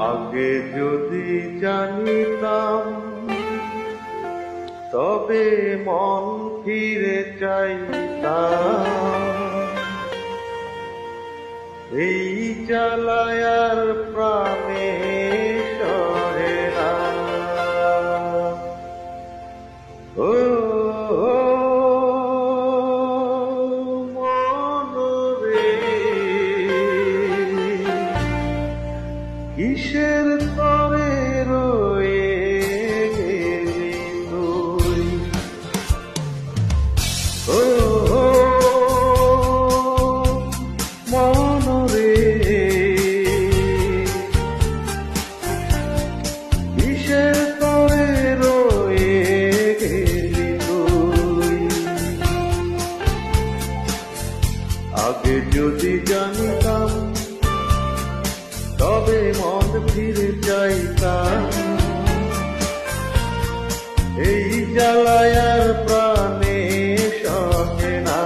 আগে যদি জানিতাম তবে মন ফিরে চাইতাম। এই জ্বালায়ার প্রাণে সহে না। ও মন রে, কিসের তরে রয়ে গেলি তুই? ও মন রে, কিসের তরে রয়ে গেলি তুই? আগে যদি জানতাম তবে মন ফিরে চাইতাম। এই জ্বালায়ার প্রাণে সহে না।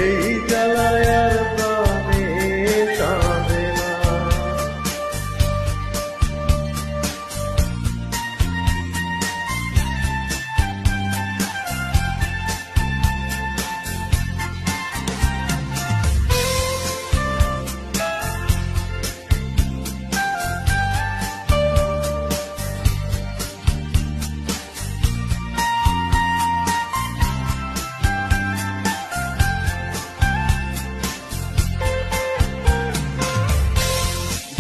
এই জ্বালায়ার প্রাণে সহে না।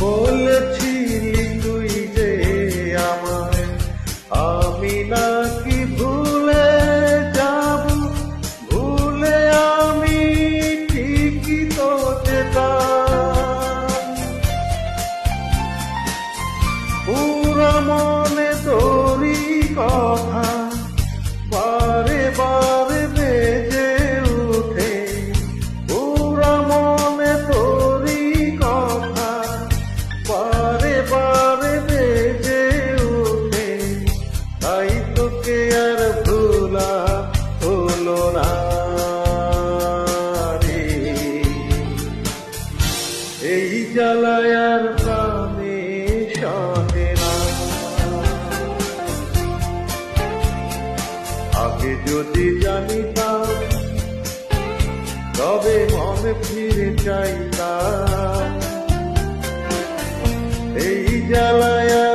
বলেছিলি তুই যে আমায় আমি নাকি ভুলে যাব, ভুলে আমি ঠিকই তো যেতাম। পুরা মনে তোরই কথা বারে বারে বেজে উঠে। পুরা মনে তোরই কথা বারে বারে বেজে উঠে। তাই তোকে আর ভুলা হলো না রে। এই জ্বালায়ার প্রাণে সহে না। আগে যদি জানিতাম তবে মন ফিরে চাইতাম। এই জ্বালায়া